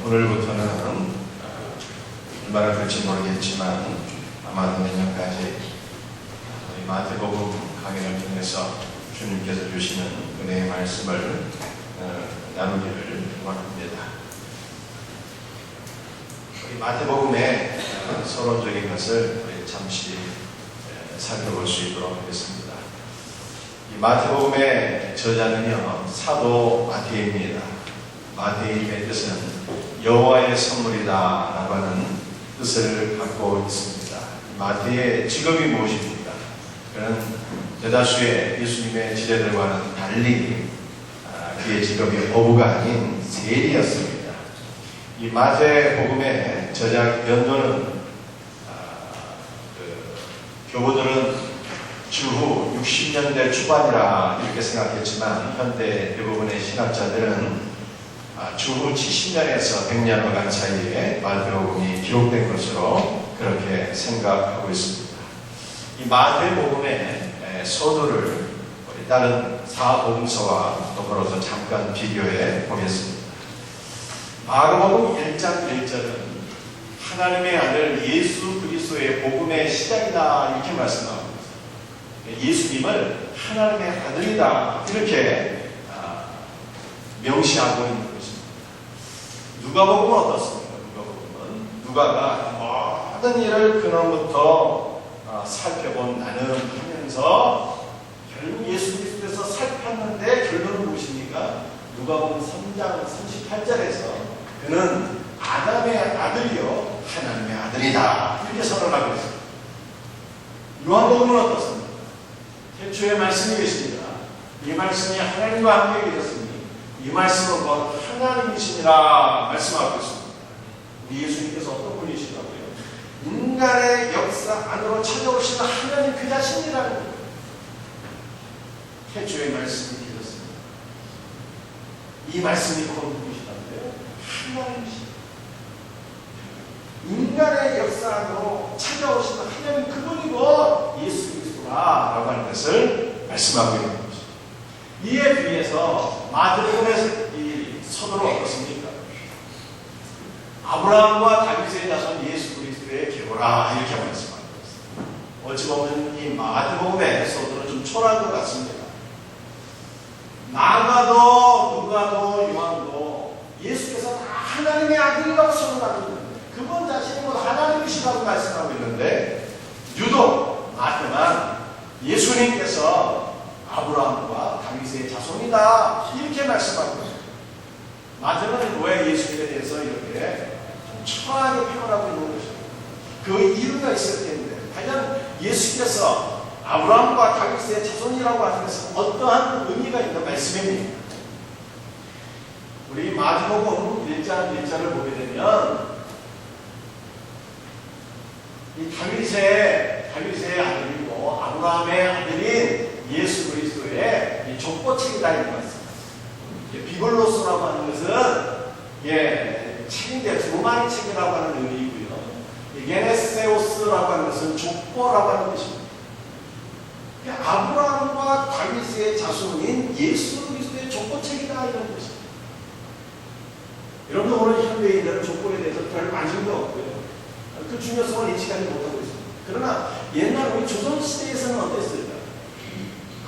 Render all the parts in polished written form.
오늘부터는 얼마나 될지 모르겠지만 아마도 내년까지 마태복음 강의를 통해서 주님께서 주시는 은혜의 말씀을 나누기를 원합니다. 우리 마태복음의 서론적인 것을 우리 잠시 살펴볼 수 있도록 하겠습니다. 이 마태복음의 저자는요, 사도 마태입니다. 마태의 뜻은 여호와의 선물이다 라고 하는 뜻을 갖고 있습니다. 마태의 직업이 무엇입니까? 그는 대다수의 예수님의 지례들과는 달리 그의 직업이 어부가 아닌 세리였습니다. 이 마태복음의 저작 연도는 교부들은 주후 60년대 초반이라 이렇게 생각했지만 현대 대부분의 신학자들은 주후 70년에서 100년간 사이에 마태복음이 기록된 것으로 그렇게 생각하고 있습니다. 이 마태복음의 서두를 우리 다른 사복음서와 더불어서 잠깐 비교해 보겠습니다. 마가복음 1장 1절은 하나님의 아들 예수 그리스도의 복음의 시작이다 이렇게 말씀하고 있습니다. 예수님을 하나님의 아들이다 이렇게 명시하고 있는 것입니다. 누가복음은 어떻습니까? 누가가 모든 일을 근원부터 살펴본 나눔하면서 결국 예수 그리스도에서 살폈는데 결론은 무엇입니까? 누가복음 3장 38절에서 그는 아담의 아들이요 하나님의 아들이다 이렇게 선언하고 있습니다. 요한복음은 어떻습니까? 태초에 말씀이 계십니다. 이 말씀이 하나님과 함께 계셨으니 이 말씀은 곧 하나님이시니라 말씀하고 있습니다. 우리 예수님께서 어떤 분이시라고요? 인간의 역사 안으로 찾아오시는 하나님 그 자신이라는 거예요. 태초에 말씀이 계셨습니다. 이 말씀이 곧 누구시라고요? 하나님이시다. 인간의 역사 안으로 찾아오시는 하나님 그분이고 예수 그리스도라고 하는 것을 말씀하고 있는 것입니다. 이에 비해서 마태복음의 이 서도는 어떻습니까? 아브라함과 다윗의 자손 예수 그리스도의 계보라 이렇게 말씀하고 있습니다. 어찌 보면 이 마태복음의 서도는 좀 초라한 것 같습니다. 마가도 누가도 요한도 예수께서 다 하나님의 아들이라고 선언하고 있는데 그분 자신이 곧 하나님이시라고 말씀하고 있는데 유독 마태만 예수님께서 아브라함과 다윗의 자손이다 이렇게 말씀하고 있습니다. 마태는 왜 예수님에 대해서 이렇게 좀 초라하게 표현하고 있는 것입니다. 그 이유가 있을 텐데 과연 예수께서 아브라함과 다윗의 자손이라고 하는 것은 어떠한 의미가 있는 말씀입니까? 우리 마태복음 1장 1절을 보게 되면 이 다윗의 아들이고 아브라함의 아들인 예수 그리스도의 이 족보책이다 이런 말씀입니다. 비블로스라고 하는 것은 책인데 두루마리 책이라고 하는 의미이고요. 게네세오스라고 하는 것은 족보라고 하는 것입니다. 아브라함과 다윗의 자손인 예수 그리스도의 족보책이다 이런 것입니다. 여러분들 오늘 현대인들은 족보에 대해서 별 관심도 없고요. 그 중요성을 인식하지 못하고 있습니다. 그러나 옛날 우리 조선시대에서는 어땠을까?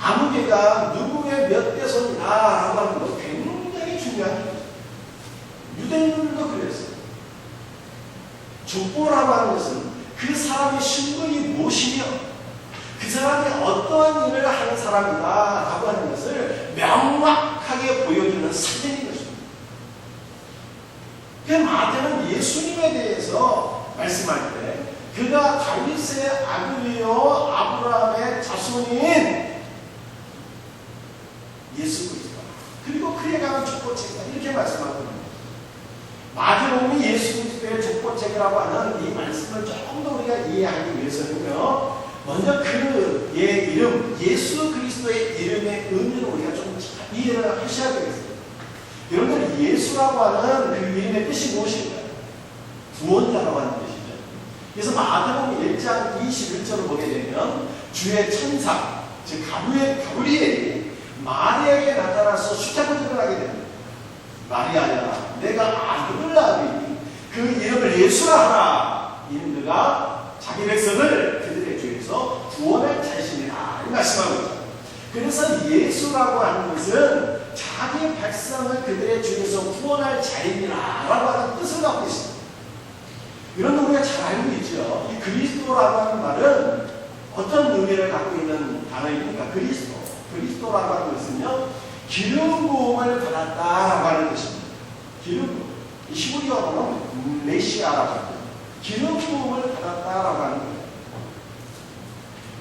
아무개가 누구의 몇 대손이다라고 하는 거 굉장히 중요한 거죠. 유대인들도 그랬어요. 족보라고 하는 것은 그 사람의 신분이 무엇이며 그 사람이 어떠한 일을 하는 사람이다라고 하는 것을 명확하게 보여주는 사진인 것입니다. 그 마태는 예수님에 대해서 말씀할 때 그가 다윗의 아들이요 아브라함의 자손인 예수 그리스도 그리고 그에 관한 족보책이다 이렇게 말씀하고 있는 거예요. 마태복음이 예수 그리스도의 족보책이라고 하는 이 말씀을 조금 더 우리가 이해하기 위해서는요, 먼저 그의 이름 예수 그리스도의 이름의 의미를 우리가 좀 이해를 하셔야 되겠습니다. 여러분들 예수라고 하는 그 이름의 뜻이 무엇인가요? 구원자라고 하는 뜻이죠. 그래서 마태복음 1장 21절을 보게 되면 주의 천사 즉 가브리엘이 마리아에게 나타나서 수차례를 하게 됩니다. 마리아야 내가 아들을 낳으리 그 이름을 예수라 하라. 이는 자기 백성을 그들의 죄에서 구원할 자신이라 이 말씀하고 있죠. 그래서 예수라고 하는 것은 자기 백성을 그들의 죄에서 구원할 자인이라 라고 하는 뜻을 갖고 있습니다. 이런 거 우리가 잘 알고 있죠. 이 그리스도라고 하는 말은 어떤 의미를 갖고 있는 단어입니까? 그리스도라고 하는 것은요, 기름 부음을 받았다라고 하는 것입니다. 기름 부음. 이 히브리어로는 메시아라고 합니다. 기름 부음을 받았다라고 하는 거예요.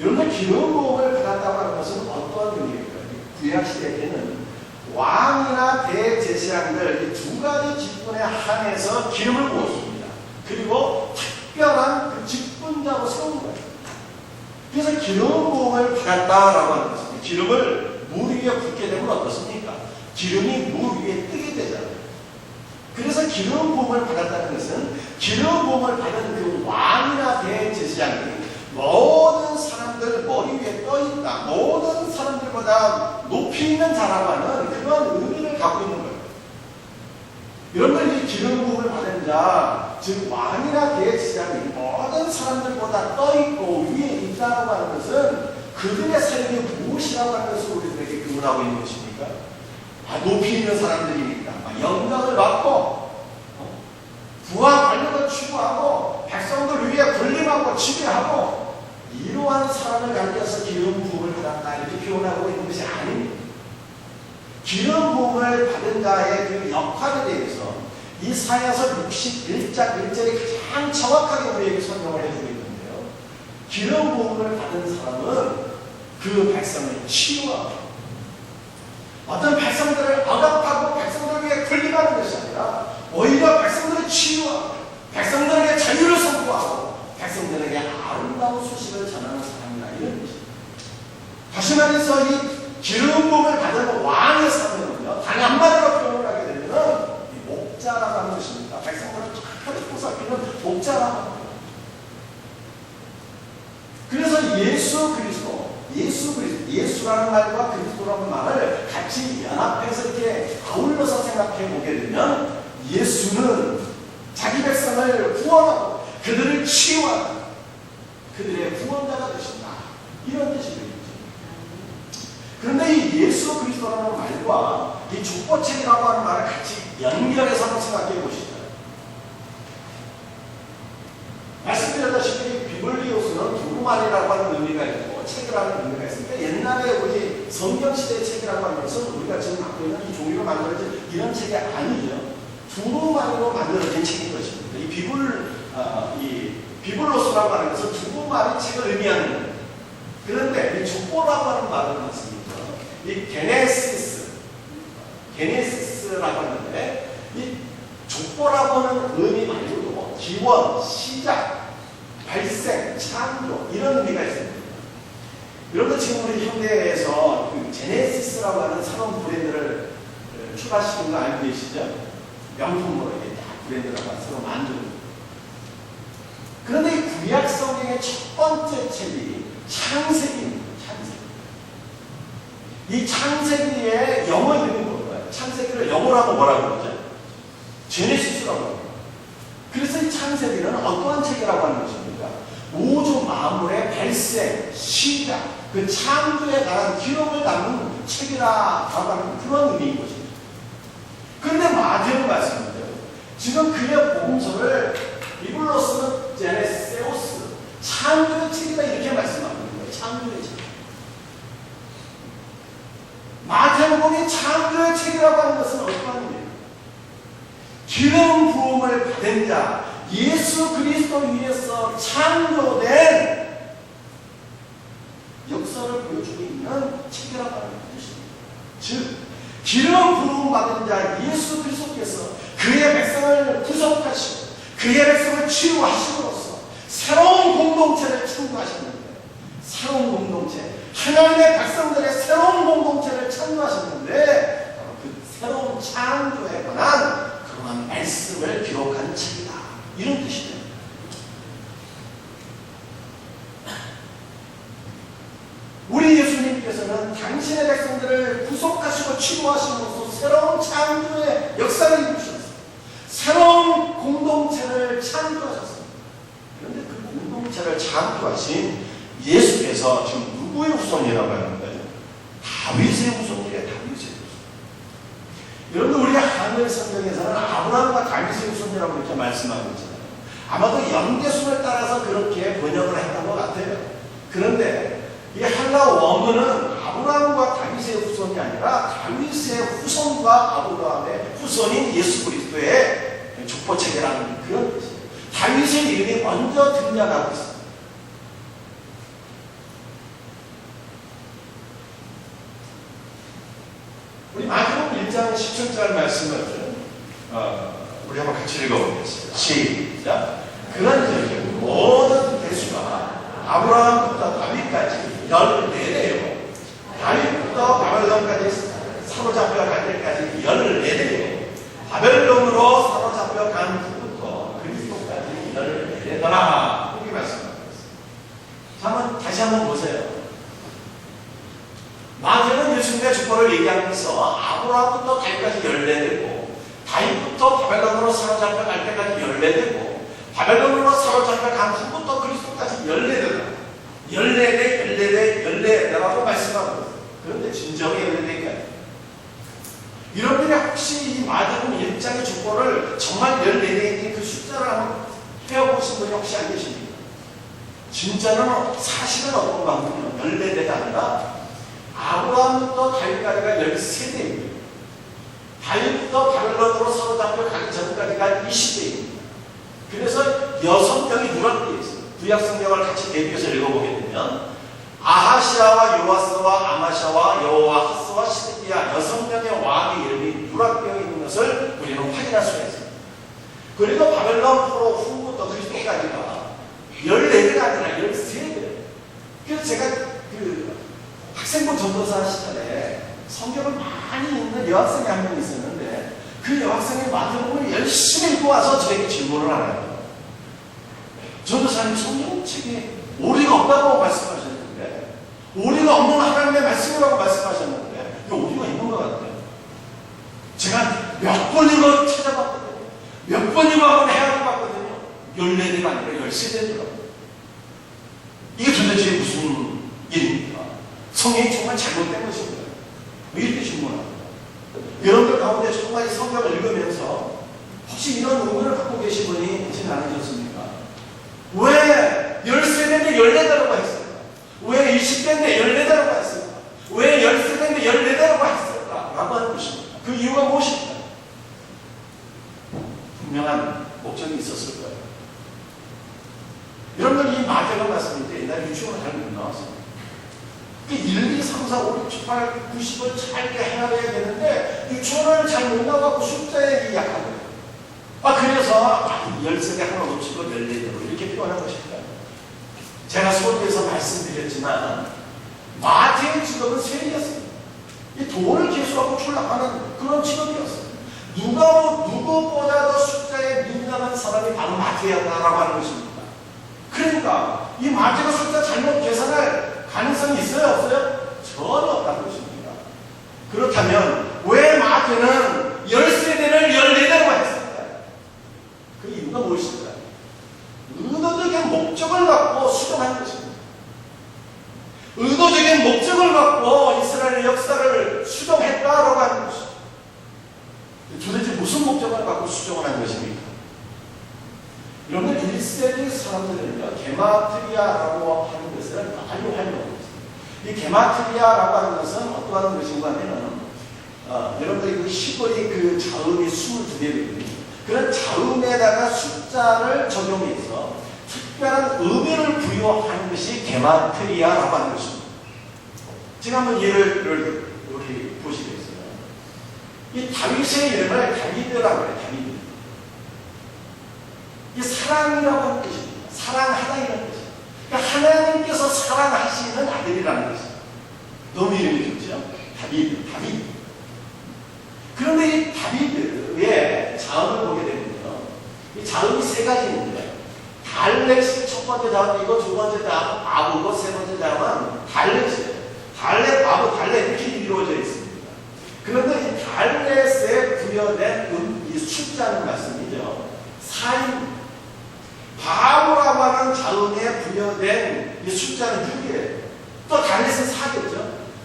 여러분, 기름 부음을 받았다고 하는 것은 어떤 의미일까요? 구약시대에는 왕이나 대제사장들 이 두 가지 직분에 한해서 기름을 부었습니다. 그리고 특별한 그 직분자로 세운 거예요. 그래서 기름 부음을 받았다라고 하는 것입니다. 기름을 물 위에 붓게 되면 어떻습니까? 기름이 물 위에 뜨게 되잖아요. 그래서 기름 부음을 받았다는 것은 기름 부음을 받은 그 왕이나 대제사장이 모든 사람들 머리 위에 떠 있다. 모든 사람들보다 높이 있는 자라고 하는 그런 의미를 갖고 있는 거예요. 여러분들 이 기름 부음을 받은 자, 즉 왕이나 대제사장이 모든 사람들보다 떠 있고 위에 있다고 하는 것은 그들의 삶이 무엇이라고 하는 것을 우리들에게 교훈하고 있는 것입니까? 높이 있는 사람들이니까 영광을 받고 부와 권력을 추구하고 백성들 위에 군림하고 지배하고 이러한 사람을 가리켜서 기름 부음을 받았다 이렇게 표현하고 있는 것이 아닙니다. 기름 부음을 받은 자의 그 역할에 대해서 이사야서 61장 1절에 가장 정확하게 우리에게 설명을 해주고 있는데요. 기름 부음을 받은 사람은 그 백성을 치유하고 어떤 백성들을 억압하고 백성들 위해 군림하는 것이 아니라 오히려 백성들을 치유하고 백성들에게 자유를 선포하고 백성들에게 아름다운 소식을 전하는 사람이다 이런 것입니다. 다시 말해서 이 기름 부음을 받은 왕의 사명은요, 단 한마디로 표현을 하게 되면 이 목자라고 하는 것입니다. 백성들을 잘 보살피는 목자라고 합니다. 그래서 예수라는 말과 그리스도라는 말을 같이 연합해서 이렇게 아울러서 생각해 보게 되면 예수는 자기 백성을 구원하고 그들을 치유하고 그들의 구원자가 되신다 이런 뜻이 되겠죠. 그런데 이 예수 그리스도라는 말과 이 족보책이라고 하는 말을 같이 연결해서 한번 생각해 보시죠. 말씀드렸다시피 비블리오스는 두루마리라고 하는 의미가 있고 책이라는 의미가 있습니다. 옛날에 우리 성경시대의 책이라고 하는 것은 우리가 지금 갖고 있는 이 종이로 만들어진 이런 책이 아니죠. 두루마리로 만들어진 책인 것입니다. 이 비블로스라고 하는 것은 두루마리 책을 의미하는 겁니다. 그런데 이 족보라고 하는 말은 맞습니다. 이 게네시스라고 하는데 이 족보라고 하는 의미 말고도 기원, 시작, 발생, 창조 이런 의미가 있습니다. 여러분 지금 우리 현대에서 그 제네시스라고 하는 새로운 브랜드를 출발시킨 거 알고 계시죠? 명품으로 이렇게 딱 브랜드라고 새로 만드는. 그런데 이 구약 성경의 첫 번째 책이 창세기입니다. 이 창세기의 영어 이름이 뭘까요? 창세기를 영어로 하면 뭐라고 그러죠? 제네시스라고 합니다. 그래서 이 창세기는 어떠한 책이라고 하는 것입니까? 우주 만물의 발생, 시작, 그 창조에 관한 기록을 담은 책이라고 하는 그런 의미인 것입니다. 그런데 마태는 말씀인데요. 지금 그의 복음서를 비블로스는 제네세오스, 창조의 책이다 이렇게 말씀하고 있는 거예요. 창조의 책. 마태복음이 창조의 책이라고 하는 것은 어떠한 의미예요? 기름 부음을 받은 자, 예수 그리스도 위에서 창조된 역사를 보여주고 있는 책이라고 하는 뜻입니다. 즉, 기름 부음 받은 자 예수 그리스도께서 그의 백성을 구속하시고 그의 백성을 치유하심으로써 새로운 공동체를 창조하셨는데, 새로운 공동체, 하나님의 백성들의 새로운 공동체를 창조하셨는데 그 새로운 창조에 관한 그러한 말씀을 기록한 책이다 이런 뜻이에요. 우리 예수님께서는 당신의 백성들을 구속하시고 치유하심으로써 새로운 창조의 역사를 이루셨어요. 새로운 공동체를 여러분, 우리 하늘 성경에서는 아브라함과 다윗의 후손이라고 이렇게 말씀하고 있잖아요. 아마도 연대순을 따라서 그렇게 번역을 했던 것 같아요. 그런데 이 헬라 원문은 아브라함과 다윗의 후손이 아니라 다윗의 후손과 아브라함의 후손인 예수 그리스도의 족보체계라는 그런 뜻이에요. 다윗의 이름이 먼저 등장하고 있습니다. 우리 마태복음 1장 17절 말씀을 우리 한번 같이 읽어보겠습니다. 시작. 그런 모든 대수가 아브라함부터 다윗까지 14대요. 다윗부터 바벨론까지 사로잡혀 갈 때까지 14대요. 바벨론으로 사로잡혀 간 후부터 그리스도까지 14대더라. 이렇게 말씀하고 있습니다. 다시 한번 보세요. 마태는 예수님의 족보를 얘기하면서 아브라함부터 다윗까지 14대고, 다윗부터 바벨론으로 사로잡혀 갈 때까지 14대고, 바벨론으로 사로잡혀 간 후부터 그리스도까지 14대다. 14대라고 말씀하고 있어요. 그런데 진정의 14대가 여러분들이 혹시 이 마태복음 1장의 족보를 정말 14대인 그 숫자를 한번 헤어보신 분이 혹시 안 계십니까? 진짜는 사실은 어떤 방법이요? 14대가 아니라 아브라함부터 다윗까지가 13대입니다. 다윗부터 바벨론으로 사로잡혀 가기 전까지가 20대입니다. 그래서 6명이 누락되어 있어요. 구약성경을 같이 대비해서 읽어보게 되면 아하시아와 요아스와 아마샤와 여호아하스와 시드기야 6명의 왕의 이름이 누락되어 있는 것을 우리는 확인할 수가 있습니다. 그리고 바벨론 포로 후부터 그리스도까지가 14대가 아니라 13대. 그래서 제가 학생부 전도사 시절에 성경을 많이 읽는 여학생이 한 명 있었는데 그 여학생이 마태복음을 열심히 읽고 와서 저에게 질문을 하네요. 전도사님, 성경책에 오리가 없다고 말씀하셨는데, 오리가 없는 하나님의 말씀이라고 말씀하셨는데 왜 오리가 있는 것 같아요? 제가 몇 번이고 찾아봤거든요. 몇 번이고 한번 헤아려봤거든요. 14대가 아니라 13대더라고요. 이게 도대체 무슨 일입니까? 성경이 정말 잘못된 것입니다. 왜 이렇게 질문합니까? 여러분들 가운데 정말 이 성경을 읽으면서 혹시 이런 의문을 갖고 계신 분이 있지는 않으셨습니까? 왜 13대인데 14대라고 했을까? 왜 20대인데 14대라고 했을까? 왜 13대인데 14대라고 했을까? 라고 하는 것입니다. 그 이유가 무엇입니까? 분명한 목적이 있었을 거예요. 여러분들 이 마태복음 말씀일 때 옛날 유치원을 잘 못 나왔어요. 1, 2, 3, 4, 5, 6, 7, 8, 90을 잘 헤아려야 되는데 유치원을 잘 못 나가고 숫자에 약한 거예요. 그래서 13개 하나 놓치고 14대로 이렇게 표현한 것입니다. 제가 소리에서 말씀드렸지만 마태의 직업은 세리였습니다. 이 돈을 계수하고 출납하는 그런 직업이었어요. 누구보다도 숫자에 민감한 사람이 바로 마태였다라고 하는 것입니다. 그러니까 이 마태가 숫자 잘못 계산할 가능성이 있어요? 없어요? 전혀 없다는 것입니다. 그렇다면 왜 마태는 13대를 14대로 했을까요? 그 이유가 무엇일까요? 의도적인 목적을 갖고 수정한 것입니다. 의도적인 목적을 갖고 이스라엘의 역사를 수정했다라고 하는 것입니다. 도대체 무슨 목적을 갖고 수정을 한 것입니까? 여러분 1세기 사람들은요, 게마트리아라고 하는 것을 많이 활용하고 있습니다. 이 게마트리아라고 하는 것은 어떠한 것인가 하면 여러분들이 그 시골이 그 자음이 22개거든요. 그런 자음에다가 숫자를 적용해서 특별한 의미를 부여하는 것이 게마트리아라고 하는 것입니다. 제가 한번 예를 우리 보시겠어요. 이 다윗의 이름을 다비드라고 해요. 다비드. 이 사랑이라고 하는 것입니다. 사랑하다 이런 것입니다. 그러니까 하나님께서 사랑하시는 아들이라는 것입니다. 너무 이름이 좋죠? 다비드. 그런데 이 다비드의 자음을 보게 되면요, 이 자음이 세 가지인데 달렛이 첫 번째 자음이고 두 번째 자음은 바브고 세 번째 자음은 달렛이에요. 달렛, 바브, 달렛 이렇게 이루어져 있습니다. 그런데 이 달렛에 부여된 이 숫자는 말씀이죠. 4입니다. 바브라고 하는 자음에 부여된 이 숫자는 6이에요. 또 달렛은 4겠죠.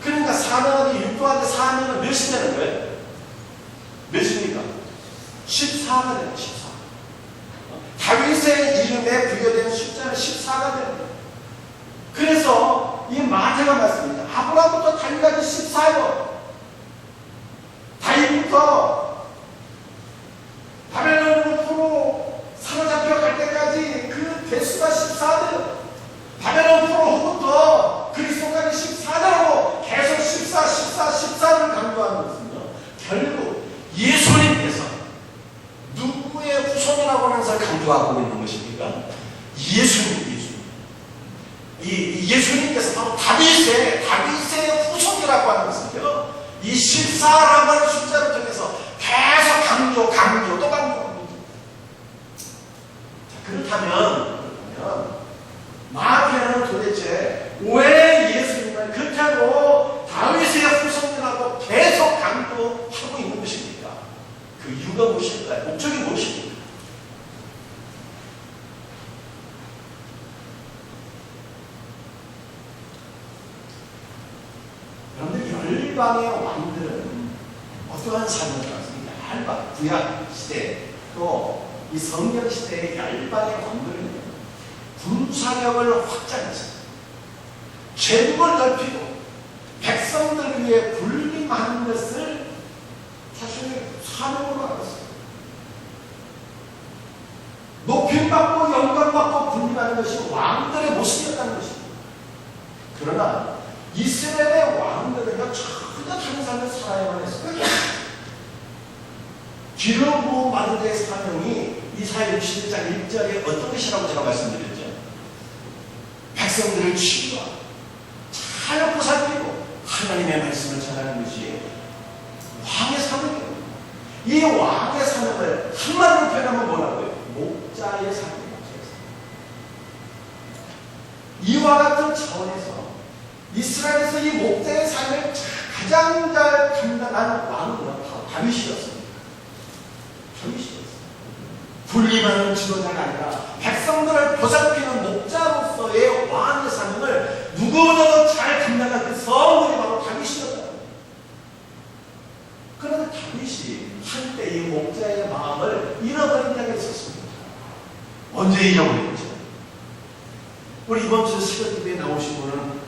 그러니까 4는 6 더하기 4하면 몇이 되는 거예요? 14가 되는 14. 다윗의 이름에 부여된 숫자는 14가 되는 거예요. 그래서 이 마태가 말씀입니다. 아브라함부터 다윗까지 14요. 다윗부터 바벨론으로 사로잡혀 갈 때까지 그 대수가 14대요. 바벨론 후부터 그리스도까지 14대라고 계속 14, 14, 14를 강조하는 것은요. 결국 예수님께서 누구의 후손이라고 하는 것을 강조하고 있는 것입니까? 예수님. 예수님께서 바로 다윗의 후손이라고 하는 것은요. 이 14라고 하는 숫자를 통해서 계속 강조, 또 강조합니다. 자, 그렇다면 마태는 도대체 왜 예수님을 그렇게 하고 다윗의 후손이라고 계속 강조하고 있는 것입니까? 그 이유가 무엇일까요? 목적이 무엇입니까? 여러분들 열방의 왕들은 어떠한 삶을 살았습니까? 열방, 구약 시대 또 이 성경 시대의 열방의 왕들은 군사력을 확장해서 제국을 넓히고 백성들 위해 군림하는 것을 사실 사명으로 알았어요. 높임받고 영광받고 군림하는 것이 왕들의 모습이었다는 것입니다. 그러나 이스라엘의 왕들은요 전혀 다른 삶을 살아야만 했어요. 기름 부음 받은 자의 사명이 이사야 61장 1절에 어떤 것이라고 제가 말씀드렸죠. 백성들을 치유하고 잘 보살피고 하나님의 말씀을 전하는 것이 왕의 사명입니다. 이 왕의 사명을 한마디로 표현하면 뭐라고요? 목자의 사명입니다. 이와 같은 차원에서 이스라엘에서 이 목자의 삶을 가장 잘 감당한 왕은 바로 다윗이었습니다. 군림하는 지도자가 아니라 백성들을 보살피는 목자로서의 왕의 사명을 누구보다도 잘 감당한 그 성군이 바로 다윗이었다. 그런데 다윗이 한때 이 목자의 마음을 잃어버린 적이 있었습니다. 언제 잃어버렸죠? 우리 이번 주 시간집에 나오신 분은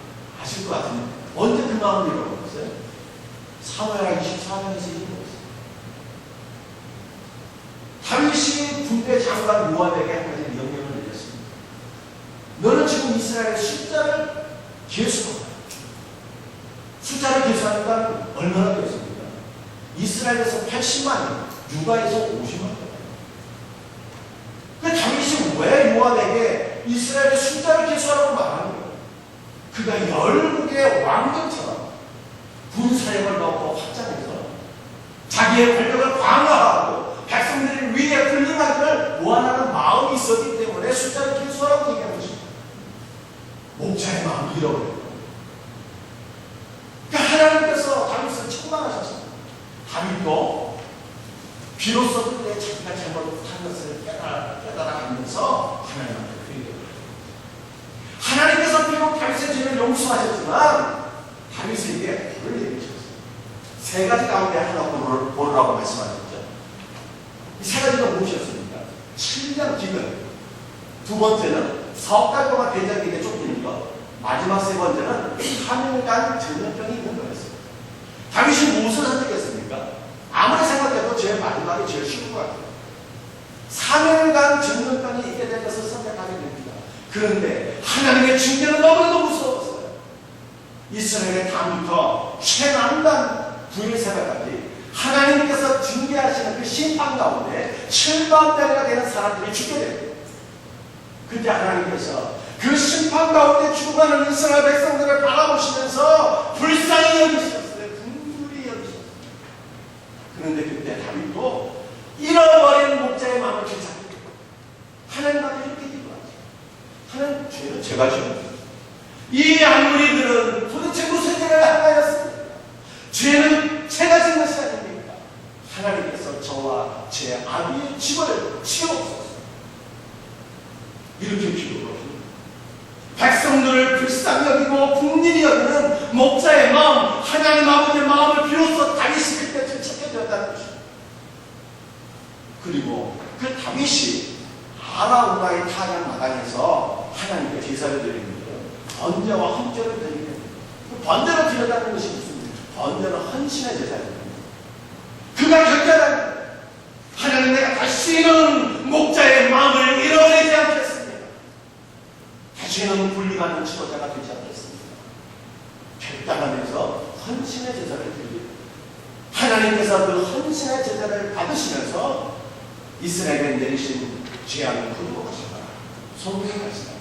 아실 것 같은데 언제 그 마음을 잃어버렸어요? 사무엘하 24장에서 잃어버렸어요. 다윗이 군대 장관 요압에게 한 가지 명령을 내렸습니다. 너는 지금 이스라엘의 숫자를 계수한다. 숫자를 계수하니까 얼마나 되었습니까? 이스라엘에서 80만이요. 유다에서 50만이요. 그 다윗이 왜 요압에게 이스라엘의 숫자를 계수하라고 말하는 거예요? 그가 열국의 왕들처럼 군사력을 넣고 확장해서 자기의 권력을 강화하고 백성들을 위해 군림하기를 원하는 마음이 있었기 때문에 숫자를 계수하라고 얘기하는 것입니다. 목자의 마음을 잃어버려요. 그러니까 하나님께서 다윗을 책망하셨습니다. 다윗도 비로소 그때 자기가 잘못한 것을 깨달아가면서 하나님한테 회개해요. 하나님께서 비록 다윗의 죄를 용서하셨지만 다윗에게 벌을 내리셨어요. 세 가지 가운데 하나 고르라고 말씀하셨죠. 이 세 가지가 무엇이었습니까? 7년 기근, 두 번째는 석 달 동안 대장에게 쫓기는 것, 마지막 세 번째는 3일간 전염병이 있는 거였습니다. 다윗이 무엇을 선택했습니까? 아무리 생각해도 제일 마지막이 제일 쉬운 것 같아요. 3일간 전염병이 있게 된 것을 선택하게 됩니다. 그런데 하나님의 징계는 너무나도 무서웠어요. 이스라엘의 단부터 최남단 9일 새벽까지 하나님께서 징계하시는 그 심판 가운데 7만대가 되는 사람들이 죽게 됩니다. 그때 하나님께서 그 심판 가운데 죽어가는 이스라엘 백성들을 바라보시면서 불쌍히 여기셨어요. 긍휼히 여기셨어요. 그런데 그때 다윗도 잃어버린 목자의 마음을 되찾고 하나님한테 이렇게 기도하죠. 하나님, 죄는 제가 지었습니다. 이 악무리들은 도대체 무슨 죄를 행하였습니까? 죄는 제가 지은 것이 아닙니까? 하나님께서 저와 제 아비의 집을 치우옵소서. 이렇게 기도를 합니다. 백성들을 불쌍히 여기고 국민이 여기는 목자의 마음, 하나님 아버지의 마음을 비로소 다윗이 그때 되찾게 되었다는 것입니다. 그리고 그 다윗이 아라우나의 타작 마당에서 하나님께 제사를 드리는 거예요. 번제와 헌제를 드리는 거예요. 그 번제를 드렸다는 것이 무슨 번제는 헌신의 제사입니다. 그가 결단한 거예요. 하나님, 내가 다시는 목자의 마음을 잃어버리지 않겠습니다. 다시는 분리받는 지도자가 되지 않겠습니다. 결단하면서 헌신의 제사를 드립니다. 하나님께서 그 헌신의 제사를 받으시면서 이스라엘에 내리신 죄악을 거두어가시더라. 성경에 말씀합니다.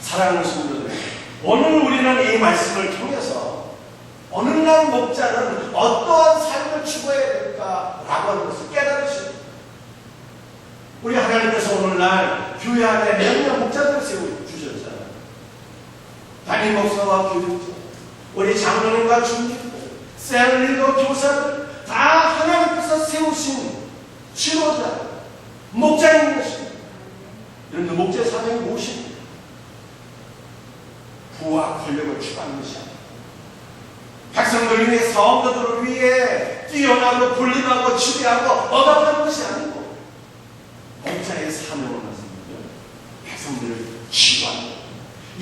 사랑하는 성도들, 오늘 우리는 이 말씀을 통해서 오늘날 목자는 어떠한 삶을 추구해야 될까라고 하는 것을 깨달으십니다. 우리 하나님께서 오늘날 교회 안에 몇몇 목자들을 세워주셨잖아요. 담임 목사와 교육자, 우리 장로님과 중직들, 셀리더 교사들 다 하나님께서 세우신 지도자, 목자인 것입니다. 여러분들, 목자의 사명이 무엇입니까? 부와 권력을 추구하는 것이 아닙니다. 백성들을 위해, 성도들을 위해 뛰어나고 군림하고 지배하고 억압하는 것이 아니고, 목자의 사명을 말씀드리죠. 백성들을 치유하고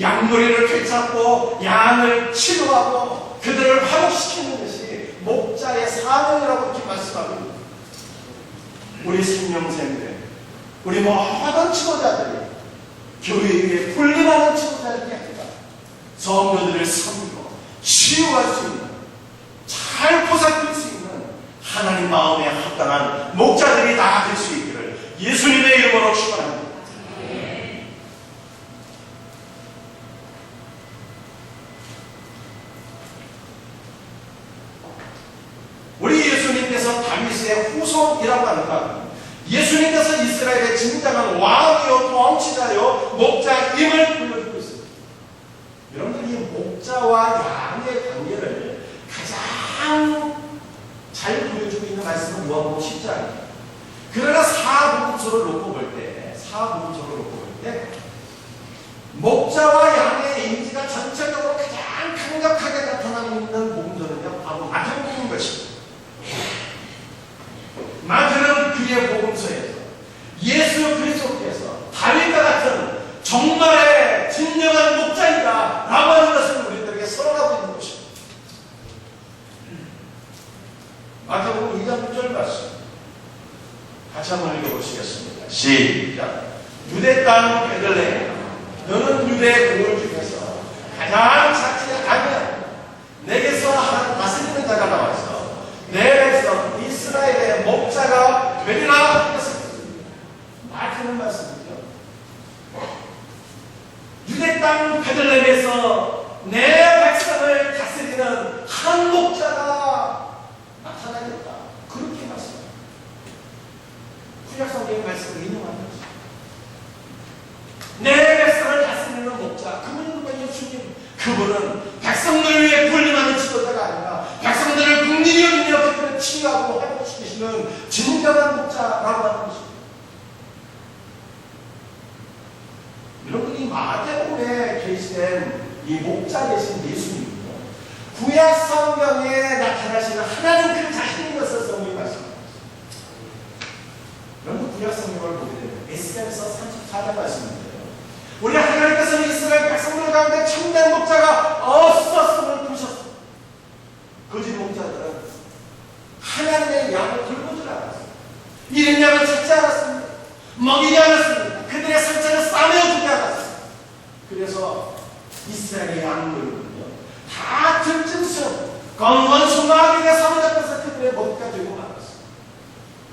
양머리를 되찾고 양을 치료하고 그들을 회복시키는 것이 목자의 사명이라고 이렇게 말씀합니다. 우리 생명생들, 우리 모든 지도자들이 교회 위에 군림하는 지도자들이 아니라 성도들을 섬기고 치유할 수 있는, 잘 보살필 수 있는 하나님 마음에 합당한 목자들이 다 될 수 있기를 예수님의 이름으로 축원합니다. 우리 예수님께서 다윗의 후손이라고 하는가? 예수님께서 이스라엘의 진정한 왕이요 통치자요 목자임을 보여주고 있습니다. 여러분들, 이 목자와 양의 관계를 가장 잘 보여주고 있는 말씀은 요한복음 10장입니다. 그러나 사복음서를 놓고 볼 때 목자와 양의 이미지가 전체적으로 가장 강력하게 나타나고 있는 복음서는요, 바로 마태복음인 것입니다. 마태는 그의 복음서에서 예수 그리스도께서 다윗과 같은 정말의 진정한 목자이다 라고 하는 것을 우리들에게 선언하고 있는 것입니다. 마태복음 2장 6절 말씀 같이 한번 읽어보시겠습니다. 시작. 유대 땅 베들레헴, 너는 유대 고을 중에서 가장 작지 아니하며 내게서 한 다스리는 자가 나와서 내 백성 이스라엘의 목자가 되리라 했습니다. 마태는 말씀이죠. 유대 땅 베들레헴에서 내 백성을 다스리는 한 목자가 나타나겠다, 그렇게 말씀합니다. 구약성경의 말씀을 인용하는 것입니다. 내 백성을 다스리는 목자, 그분은 누구예요? 예수님. 그분은 백성들을 위해 군림하는 지도자가 아니라 백성들을 국리히 여기며 그들을 치유하고 회복시키시는 진정한 목자라고 하는 것입니다. 여러분, 이 마태복음에 계시된 이 목자 되신 예수님은요, 구약 성경에 나타나시는 하나님 그 자신인 것을 성경이 말씀합니다. 여러분, 구약 성경을 보게 되면 에스겔서 34장 말씀입니다. 우리 하나님께서는 이스라엘 백성들 가운데 참된 목자가 없었음을 보셨습니다. 거짓 목자들은 하나님의 양을 돌보지 않았습니다. 이른 양을 찾지 않았습니다. 먹이지 않았습니다. 그들의 상처를 싸매어주지 않았습니다. 그래서 이스라엘의 양들은요, 다 들짐승, 검은 마귀에 사로잡혀서 그들의 먹이가 되고 말았습니다.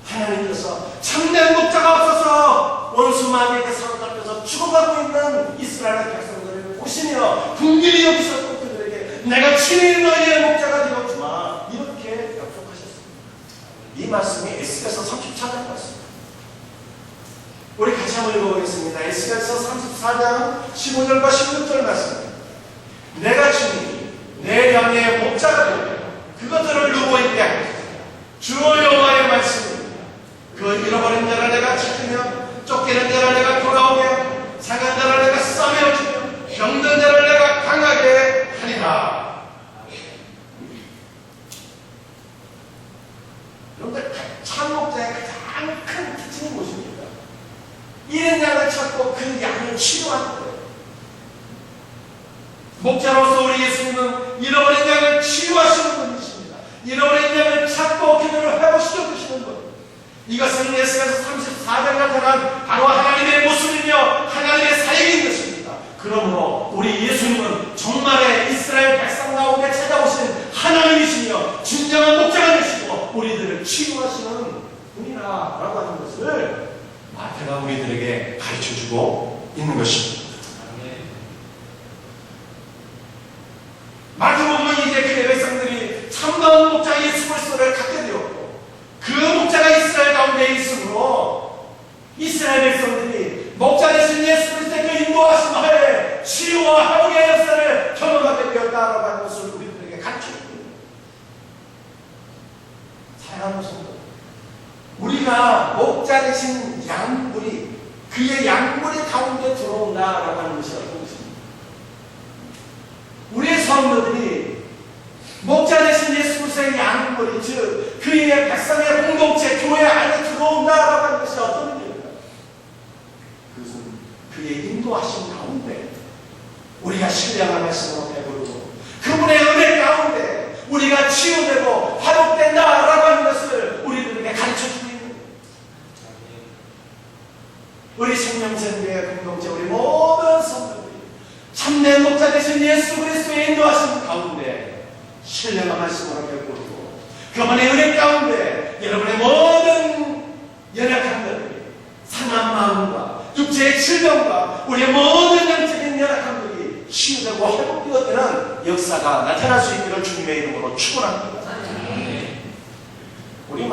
하나님께서 참된 목자가 없어서 원수 마귀에게 사로잡혀서 죽어가고 있는 이스라엘 백성들을 보시며 긍휼히 여기셨고 그들에게 내가 친히 너희의 목자가 되었구나, 이렇게 약속하셨습니다. 이 말씀이 에스겔서 34장 말씀입니다. 우리 같이 한번 읽어보겠습니다. 에스겔서 34장 15절과 16절 말씀입니다. 내가 친히 내 양의 목자가 되며 그것들을 누워 있게 하겠다. 주 여호와의 말씀입니다. 그 잃어버린 자를 내가 찾으며 쫓기는 자를 내가 돌아오게 하고 상한 자를 내가 싸매어주며 병든 자를 내가 강하게 하리라. 여러분들, 참 목자의 가장 큰 양을 찾고 그 양을 치료하는 거예요. 목자로서 우리 예수님은 잃어버린 양을 치유하시는 분이십니다. 잃어버린 양을 찾고 그들을 회복시켜 주시는 분. 이것은 예수께서 34장에 나타난 바로 하나님의 모습이며 하나님의 사역인 것입니다. 그러므로 우리 예수님은 정말의 이스라엘 백성 가운데 찾아오신 하나님이시며 진정한 목자가 되시고 우리들을 치유하시는 분이라고 하는 것을 마태가 우리들에게 가르쳐주고 있는 것입니다. 마태복음은 이제 그의 백성들이 참다운 목자 예수 그리스도를 갖게 되었고 그 목자가 이스라엘 가운데 있으므로 이스라엘 백성들이 목자 되신 예수 그리스도의 그 인도하심 하에 치유와 회복의 역사를 경험하게 되었다라고 하는 것을 우리들에게 가르쳐주고 있습니다. 사랑하는 성도, 우리가 목자 되신 양물이 그의 양물이 가운데 들어온다라고 하는 것이 어떤 것입니까? 우리의 성도들이 목자 되신 예수 그리스도의 양물이 즉 그의 백성의 공동체 교회 안에 들어온다라고 하는 것이 어떤 의미입니까? 그것은 그의 인도하신 가운데 우리가 신령한 말씀으로 배부르고 그분의 은혜 가운데 우리가 치유되고 회복된다라고 하는 것을 우리들에게 가르쳐주고 있는 거예요. 우리 생명생교회 공동체 우리 모든 성도들이 참된 목자 되신 예수 그리스도의 인도하신 가운데 신령한 말씀으로 배부르고 그분의 은혜 가운데 여러분의 모든 연약한 것들이 상한 마음과 육체의 질병과 우리의 모든 영적인 연약함들이 치유되고 회복되어지는 역사가 나타날 수 있기를 주님의 이름으로 축원합니다. 우리